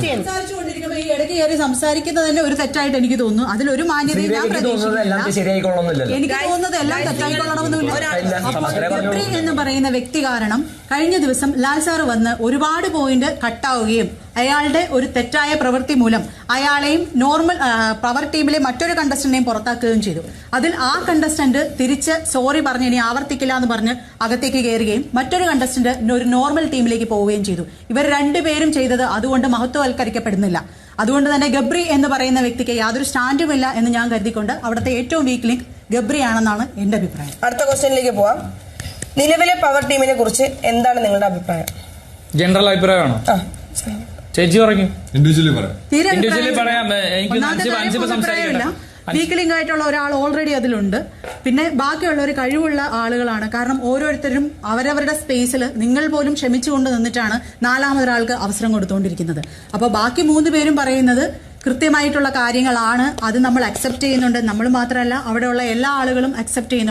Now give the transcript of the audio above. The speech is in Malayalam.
സംസാരിച്ചുകൊണ്ടിരിക്കുമ്പോൾ ഈ ഇടയ്ക്ക് കയറി സംസാരിക്കുന്നത് തന്നെ ഒരു തെറ്റായിട്ട് എനിക്ക് തോന്നുന്നു. അതിലൊരു മാന്യതയും ഞാൻ പ്രതീക്ഷിക്കുന്നില്ല. എനിക്ക് തോന്നുന്നത് എല്ലാം തെറ്റായിക്കൊള്ളണമെന്നില്ല. അപ്പോൾ ഗബ്രി എന്ന് പറയുന്ന വ്യക്തി കാരണം കഴിഞ്ഞ ദിവസം ലാൽ സാറ് വന്ന് ഒരുപാട് പോയിന്റ് കട്ടാവുകയും അയാളുടെ ഒരു തെറ്റായ പ്രവൃത്തി മൂലം അയാളെയും നോർമൽ പവർ ടീമിലെ മറ്റൊരു കണ്ടസ്റ്റന്റിനെയും പുറത്താക്കുകയും ചെയ്തു. അതിൽ ആ കണ്ടസ്റ്റന്റ് തിരിച്ച് സോറി പറഞ്ഞ് ഇനി ആവർത്തിക്കില്ല എന്ന് പറഞ്ഞ് അകത്തേക്ക് കയറുകയും മറ്റൊരു കണ്ടസ്റ്റന്റ് ഒരു നോർമൽ ടീമിലേക്ക് പോവുകയും ചെയ്തു. ഇവർ രണ്ടുപേരും ചെയ്തത് അതുകൊണ്ട് മഹത്വവൽക്കരിക്കപ്പെടുന്നില്ല. അതുകൊണ്ട് തന്നെ ഗബ്രി എന്ന് പറയുന്ന വ്യക്തിക്ക് യാതൊരു സ്റ്റാൻഡുമില്ല എന്ന് ഞാൻ കരുതിക്കൊണ്ട് അവിടുത്തെ ഏറ്റവും വീക്ക് ലിങ്ക് ഗബ്രി ആണെന്നാണ് എന്റെ അഭിപ്രായം. അടുത്ത ക്വസ്റ്റ്യനിലേക്ക് പോവാം. നിലവിലെ പവർ ടീമിനെ കുറിച്ച് എന്താണ് നിങ്ങളുടെ അഭിപ്രായം? ജനറൽ അഭിപ്രായമാണോ? ചേച്ചി പറഞ്ഞു. വീക്ക് ലിങ്ക് ആയിട്ടുള്ള ഒരാൾ ഓൾറെഡി അതിലുണ്ട്. പിന്നെ ബാക്കിയുള്ളവർ കഴിവുള്ള ആളുകളാണ്. കാരണം ഓരോരുത്തരും അവരവരുടെ സ്പേസിൽ നിങ്ങൾ പോലും ക്ഷമിച്ചുകൊണ്ട് നിന്നിട്ടാണ് നാലാമതൊരാൾക്ക് അവസരം കൊടുത്തുകൊണ്ടിരിക്കുന്നത്. അപ്പോൾ ബാക്കി 3 പേരും പറയുന്നത് കൃത്യമായിട്ടുള്ള കാര്യങ്ങളാണ്. അത് നമ്മൾ അക്സെപ്റ്റ് ചെയ്യുന്നുണ്ട്. നമ്മൾ മാത്രമല്ല, അവിടെയുള്ള എല്ലാ ആളുകളും അക്സെപ്റ്റ് ചെയ്യുന്നു.